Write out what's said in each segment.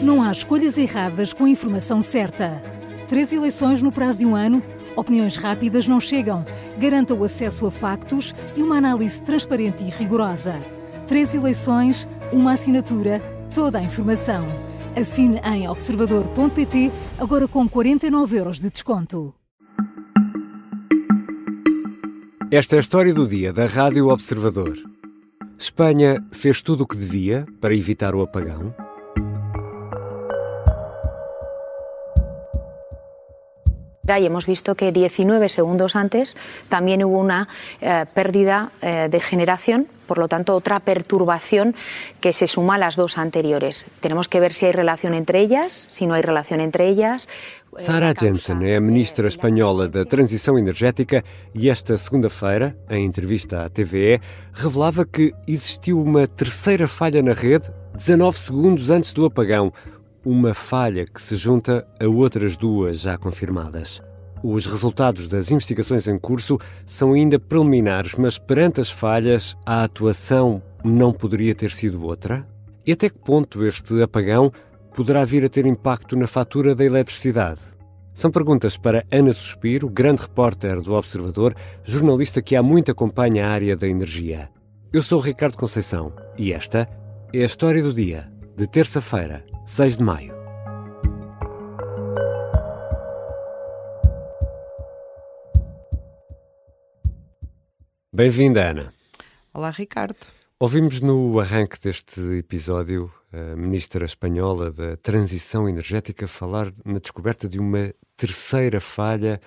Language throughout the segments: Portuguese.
Não há escolhas erradas com a informação certa. 3 eleições no prazo de um ano? Opiniões rápidas não chegam. Garanta o acesso a factos e uma análise transparente e rigorosa. 3 eleições, uma assinatura, toda a informação. Assine em observador.pt, agora com 49 € de desconto. Esta é a história do dia da Rádio Observador. Espanha fez tudo o que devia para evitar o apagão? Y hemos visto que 19 segundos antes también hubo una pérdida de generación, por lo tanto otra perturbación que se suma a las dos anteriores. Tenemos que ver si hay relación entre ellas, si no hay relación entre ellas. Sarah Jensen é a ministra espanhola da Transição Energética e esta segunda-feira, em entrevista à TVE, revelava que existiu uma terceira falha na rede 19 segundos antes do apagão. Uma falha que se junta a outras duas já confirmadas. Os resultados das investigações em curso são ainda preliminares, mas perante as falhas, a atuação não poderia ter sido outra? E até que ponto este apagão poderá vir a ter impacto na fatura da eletricidade? São perguntas para Ana Suspiro, grande repórter do Observador, jornalista que há muito acompanha a área da energia. Eu sou o Ricardo Conceição e esta é a história do dia, de terça-feira, 6 de maio. Bem-vinda, Ana. Olá, Ricardo. Ouvimos no arranque deste episódio a ministra espanhola da Transição Energética falar na descoberta de uma terceira falha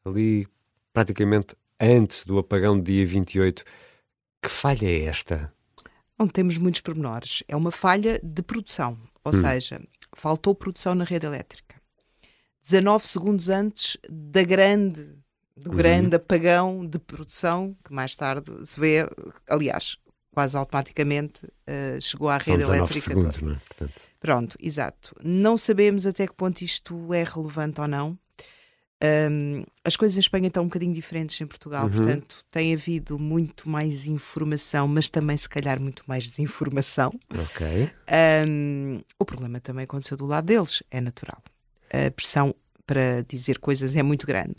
ali praticamente antes do apagão do dia 28. Que falha é esta? Não temos muitos pormenores. É uma falha de produção, ou seja, faltou produção na rede elétrica. 19 segundos antes do grande apagão de produção, que mais tarde se vê, aliás, quase automaticamente chegou à rede elétrica segundos, toda. Não é? Portanto... Pronto, exato. Não sabemos até que ponto isto é relevante ou não. As coisas em Espanha estão um bocadinho diferentes em Portugal, portanto tem havido muito mais informação, mas também se calhar muito mais desinformação. Ok. O problema também aconteceu do lado deles, é natural. A pressão para dizer coisas é muito grande.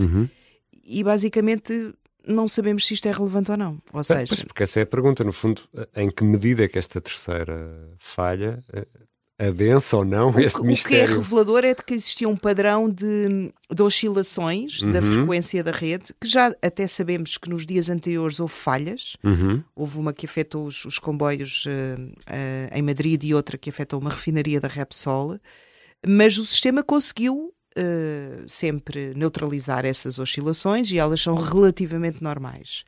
E basicamente não sabemos se isto é relevante ou não. Ou seja... Pois, porque essa é a pergunta, no fundo, em que medida é que esta terceira falha adensa ou não este mistério? O que é revelador é de que existia um padrão de oscilações da frequência da rede, que já até sabemos que nos dias anteriores houve falhas. Houve uma que afetou os comboios em Madrid e outra que afetou uma refinaria da Repsol, mas o sistema conseguiu sempre neutralizar essas oscilações e elas são relativamente normais.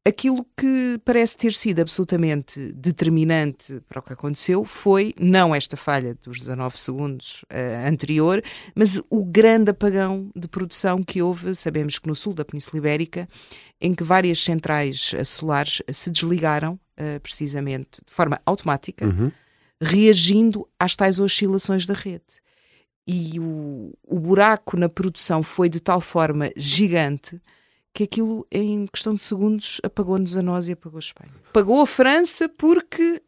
Aquilo que parece ter sido absolutamente determinante para o que aconteceu foi, não esta falha dos 19 segundos anterior, mas o grande apagão de produção que houve, sabemos que no sul da Península Ibérica, em que várias centrais solares se desligaram, precisamente de forma automática, reagindo às tais oscilações da rede. E o buraco na produção foi de tal forma gigante que aquilo, em questão de segundos, apagou-nos a nós e apagou a Espanha. Apagou a França porque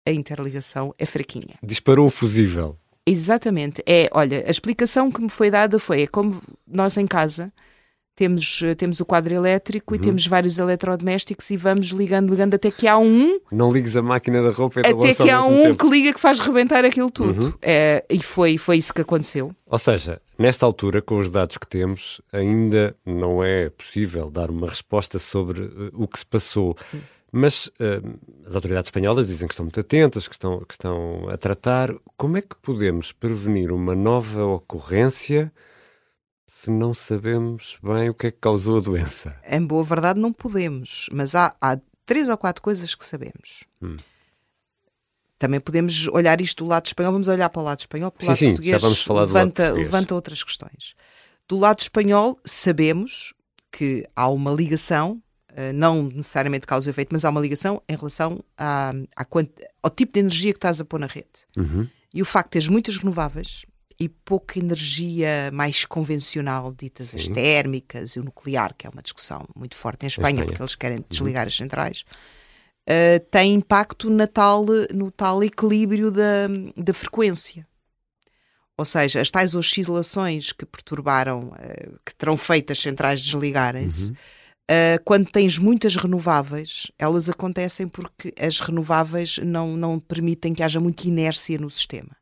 a interligação é fraquinha. Disparou o fusível. Exatamente. Olha, a explicação que me foi dada foi, é como nós em casa temos o quadro elétrico e temos vários eletrodomésticos e vamos ligando até que há um... Não ligues a máquina da roupa e da louça até que há um tempo. que liga que faz rebentar aquilo tudo. E foi isso que aconteceu. Ou seja, nesta altura, com os dados que temos, ainda não é possível dar uma resposta sobre o que se passou. Mas as autoridades espanholas dizem que estão muito atentas, que estão a tratar. Como é que podemos prevenir uma nova ocorrência se não sabemos bem o que é que causou a doença? Em boa verdade não podemos, mas há 3 ou 4 coisas que sabemos. Também podemos olhar isto do lado espanhol, vamos olhar para o lado espanhol, porque o lado português já vamos falar do lado português. Levanta outras questões. Do lado espanhol sabemos que há uma ligação, não necessariamente causa e efeito, mas há uma ligação em relação ao tipo de energia que estás a pôr na rede. E o facto de teres muitas renováveis e pouca energia mais convencional, ditas as térmicas e o nuclear, que é uma discussão muito forte em Espanha, porque eles querem desligar as centrais, tem impacto no tal equilíbrio da frequência. Ou seja, as tais oscilações que perturbaram, que terão feito as centrais desligarem-se, quando tens muitas renováveis, elas acontecem porque as renováveis não permitem que haja muita inércia no sistema.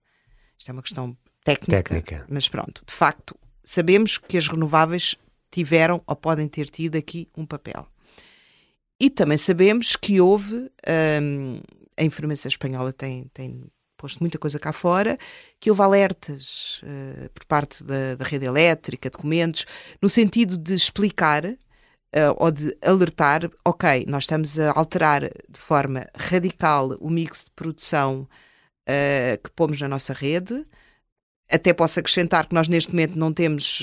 Isto é uma questão técnica. Mas pronto, de facto, sabemos que as renováveis tiveram ou podem ter tido aqui um papel. E também sabemos que houve, a Informação Espanhola tem posto muita coisa cá fora, que houve alertas por parte da rede elétrica, documentos, no sentido de explicar ou de alertar, ok, nós estamos a alterar de forma radical o mix de produção que pomos na nossa rede. Até posso acrescentar que nós neste momento não temos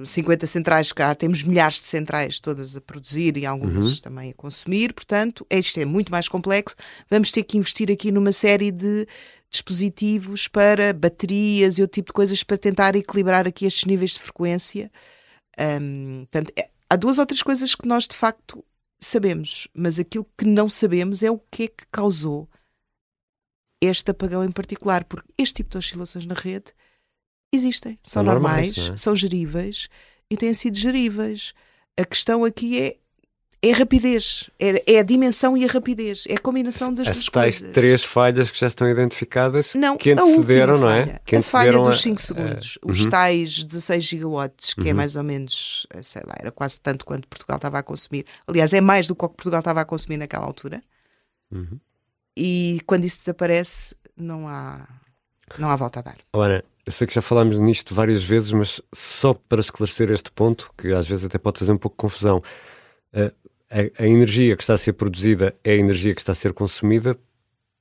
50 centrais, cá temos milhares de centrais todas a produzir e algumas também a consumir, portanto, isto é muito mais complexo. Vamos ter que investir aqui numa série de dispositivos para baterias e outro tipo de coisas para tentar equilibrar aqui estes níveis de frequência. Portanto, há duas ou três coisas que nós de facto sabemos, mas aquilo que não sabemos é o que é que causou este apagão em particular, porque este tipo de oscilações na rede existem, são normais, são geríveis e têm sido geríveis. A questão aqui é a rapidez, é a dimensão e a rapidez, é a combinação das duas coisas. As 3 falhas que já estão identificadas, que antecederam, não é? A falha dos 5 segundos, os tais 16 gigawatts, que é mais ou menos, sei lá, era quase tanto quanto Portugal estava a consumir. Aliás, é mais do que o que Portugal estava a consumir naquela altura. E quando isso desaparece, não há volta a dar. Ana, eu sei que já falámos nisto várias vezes, mas só para esclarecer este ponto, que às vezes até pode fazer um pouco de confusão, a energia que está a ser produzida é a energia que está a ser consumida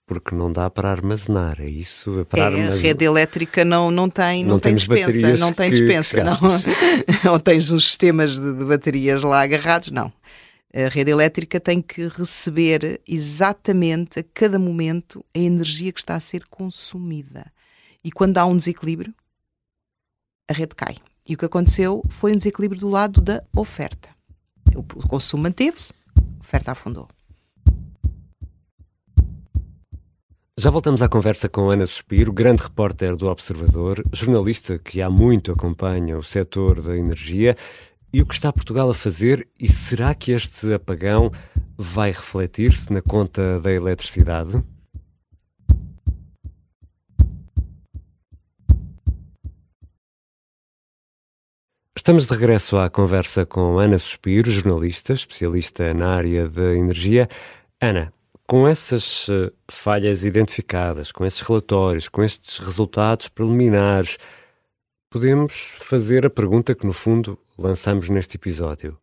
porque não dá para armazenar, é isso? A rede elétrica não tem dispensa, não tem dispensa, não tens os sistemas de baterias lá agarrados, não. A rede elétrica tem que receber exatamente a cada momento a energia que está a ser consumida. E quando há um desequilíbrio, a rede cai. E o que aconteceu foi um desequilíbrio do lado da oferta. O consumo manteve-se, a oferta afundou. Já voltamos à conversa com Ana Suspiro, grande repórter do Observador, jornalista que há muito acompanha o setor da energia. E o que está Portugal a fazer? E será que este apagão vai refletir-se na conta da eletricidade? Estamos de regresso à conversa com Ana Suspiro, jornalista, especialista na área da energia. Ana, com essas falhas identificadas, com esses relatórios, com estes resultados preliminares, podemos fazer a pergunta que, no fundo, lançamos neste episódio.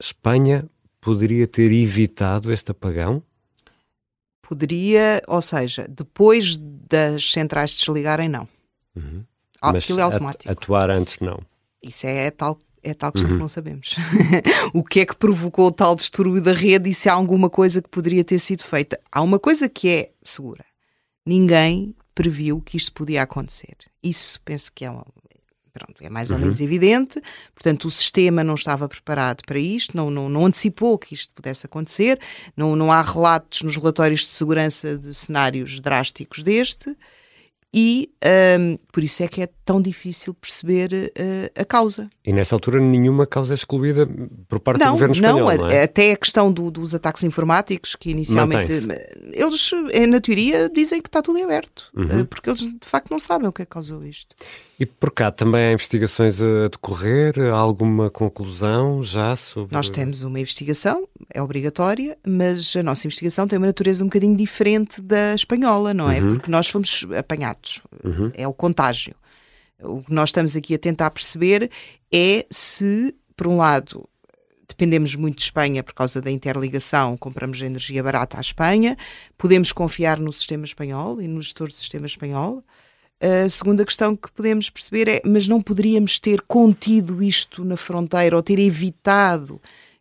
Espanha poderia ter evitado este apagão? Poderia, ou seja, depois das centrais desligarem, não. Aquilo é automático. Atuar antes, não. Isso é tal questão que não sabemos. O que é que provocou o tal distúrbio da rede e se há alguma coisa que poderia ter sido feita? Há uma coisa que é segura. Ninguém previu que isto podia acontecer. Isso penso que é mais ou menos evidente. Portanto, o sistema não estava preparado para isto, não antecipou que isto pudesse acontecer. Não há relatos nos relatórios de segurança de cenários drásticos deste. E por isso é que é tão difícil perceber a causa. E nessa altura nenhuma causa é excluída por parte do governo espanhol, não é? Até a questão dos ataques informáticos, que inicialmente eles, na teoria, dizem que está tudo em aberto, porque eles de facto não sabem o que é que causou isto. E por cá também há investigações a decorrer? Há alguma conclusão já sobre... Nós temos uma investigação, é obrigatória, mas a nossa investigação tem uma natureza um bocadinho diferente da espanhola, não é? Porque nós fomos apanhados, é o contágio. O que nós estamos aqui a tentar perceber é se, por um lado, dependemos muito de Espanha por causa da interligação, compramos energia barata à Espanha, podemos confiar no sistema espanhol e no gestor do sistema espanhol. A segunda questão que podemos perceber é, mas não poderíamos ter contido isto na fronteira ou ter evitado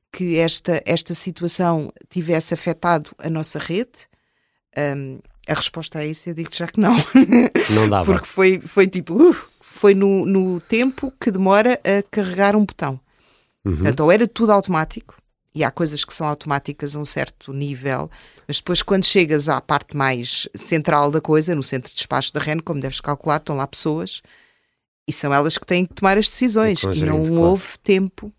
que esta situação tivesse afetado a nossa rede? A resposta a isso eu digo já que não. Não dava. Porque foi tipo, foi no tempo que demora a carregar um botão. Portanto, ou era tudo automático, e há coisas que são automáticas a um certo nível, mas depois quando chegas à parte mais central da coisa, no centro de despacho da REN, como deves calcular, estão lá pessoas e são elas que têm que tomar as decisões e não houve tempo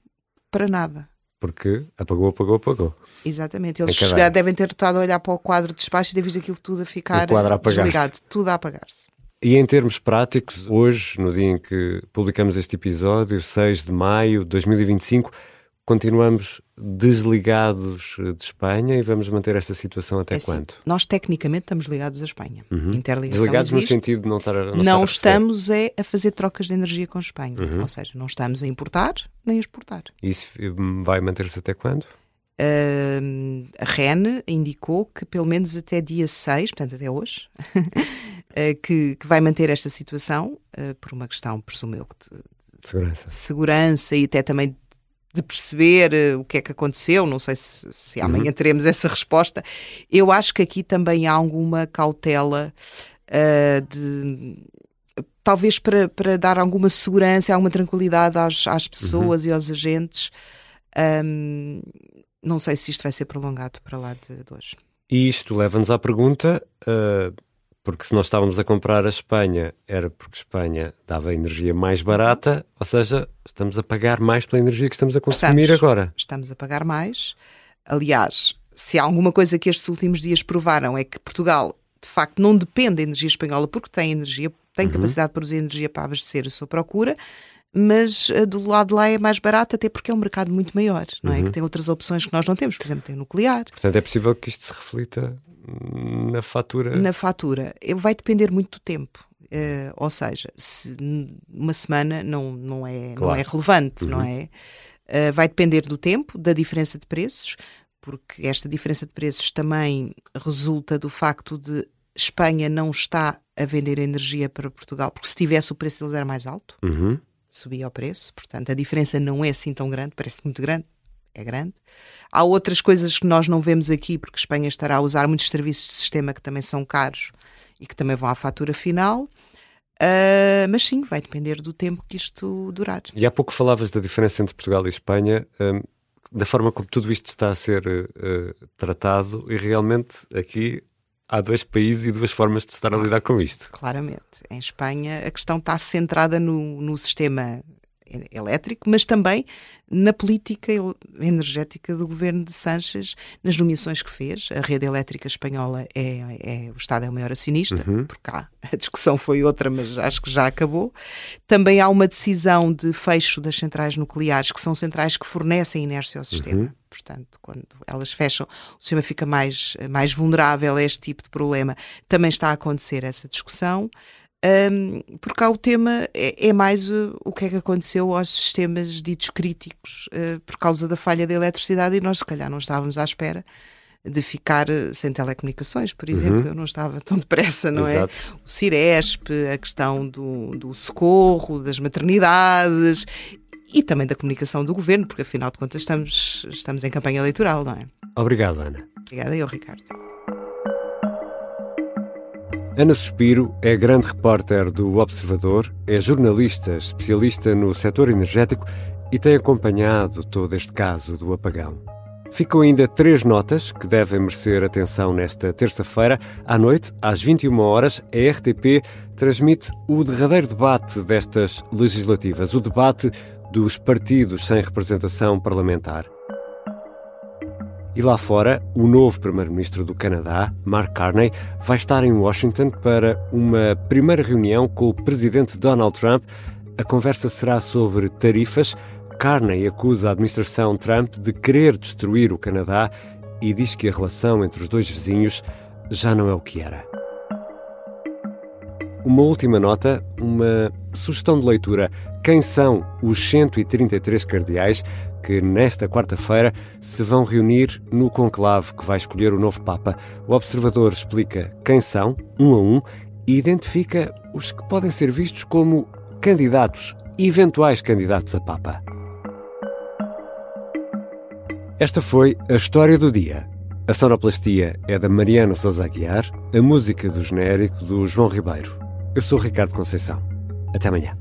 para nada. Porque apagou. Exatamente. Eles devem ter estado a olhar para o quadro de despacho e ter visto aquilo tudo a ficar desligado, tudo a apagar-se. E em termos práticos, hoje, no dia em que publicamos este episódio, 6 de maio de 2025, continuamos desligados de Espanha e vamos manter esta situação até quando? Nós tecnicamente estamos ligados à Espanha. Interligação desligados existe. No sentido de não estar a Não estamos a fazer trocas de energia com a Espanha. Ou seja, não estamos a importar nem a exportar. E isso vai manter-se até quando? A REN indicou que pelo menos até dia 6, portanto até hoje, que vai manter esta situação por uma questão, presumo eu, de segurança e até também de perceber o que é que aconteceu. Não sei se amanhã teremos essa resposta. Eu acho que aqui também há alguma cautela talvez para dar alguma segurança, alguma tranquilidade às pessoas e aos agentes. Não sei se isto vai ser prolongado para lá de hoje. E isto leva-nos à pergunta, porque se nós estávamos a comprar a Espanha, era porque Espanha dava energia mais barata, ou seja, estamos a pagar mais pela energia que estamos a consumir agora. Estamos a pagar mais. Aliás, se há alguma coisa que estes últimos dias provaram é que Portugal, de facto, não depende da energia espanhola porque tem energia, tem capacidade de produzir energia para abastecer a sua procura, mas do lado de lá é mais barato, até porque é um mercado muito maior, não é? Que tem outras opções que nós não temos, por exemplo, tem o nuclear. Portanto, é possível que isto se reflita na fatura? Na fatura. Vai depender muito do tempo. Ou seja, se uma semana não é relevante, não é? Vai depender do tempo, da diferença de preços, porque esta diferença de preços também resulta do facto de Espanha não está a vender energia para Portugal, porque se tivesse o preço deles era mais alto. Subia o preço, portanto a diferença não é assim tão grande, parece muito grande, é grande. Há outras coisas que nós não vemos aqui, porque a Espanha estará a usar muitos serviços de sistema que também são caros e que também vão à fatura final, mas sim, vai depender do tempo que isto durar. E há pouco falavas da diferença entre Portugal e Espanha, da forma como tudo isto está a ser tratado, e realmente aqui há dois países e duas formas de estar a lidar com isto. Claramente. Em Espanha a questão está centrada no sistema elétrico, mas também na política energética do governo de Sánchez, nas nomeações que fez. A rede elétrica espanhola o Estado é o maior acionista, por cá a discussão foi outra, mas acho que já acabou. Também há uma decisão de fecho das centrais nucleares, que são centrais que fornecem inércia ao sistema. Portanto, quando elas fecham, o sistema fica mais vulnerável a este tipo de problema. Também está a acontecer essa discussão. Porque cá o tema é mais o que é que aconteceu aos sistemas ditos críticos por causa da falha da eletricidade, e nós se calhar não estávamos à espera de ficar sem telecomunicações, por exemplo. Eu não estava tão depressa, não é? O Ciresp, a questão do socorro, das maternidades e também da comunicação do governo, porque afinal de contas estamos em campanha eleitoral, não é? Obrigado, Ana. Obrigada eu, Ricardo. Ana Suspiro é grande repórter do Observador, é jornalista especialista no setor energético e tem acompanhado todo este caso do apagão. Ficam ainda 3 notas que devem merecer atenção nesta terça-feira. À noite, às 21 horas, a RTP transmite o derradeiro debate destas legislativas, o debate dos partidos sem representação parlamentar. E lá fora, o novo primeiro-ministro do Canadá, Mark Carney, vai estar em Washington para uma primeira reunião com o presidente Donald Trump. A conversa será sobre tarifas. Carney acusa a administração Trump de querer destruir o Canadá e diz que a relação entre os dois vizinhos já não é o que era. Uma última nota, uma sugestão de leitura. Quem são os 133 cardeais que nesta quarta-feira se vão reunir no conclave que vai escolher o novo Papa? O Observador explica quem são, um a um, e identifica os que podem ser vistos como candidatos, eventuais candidatos a Papa. Esta foi a história do dia. A sonoplastia é da Mariana Sousa Aguiar, a música do genérico do João Ribeiro. Eu sou Ricardo Conceição. Até amanhã.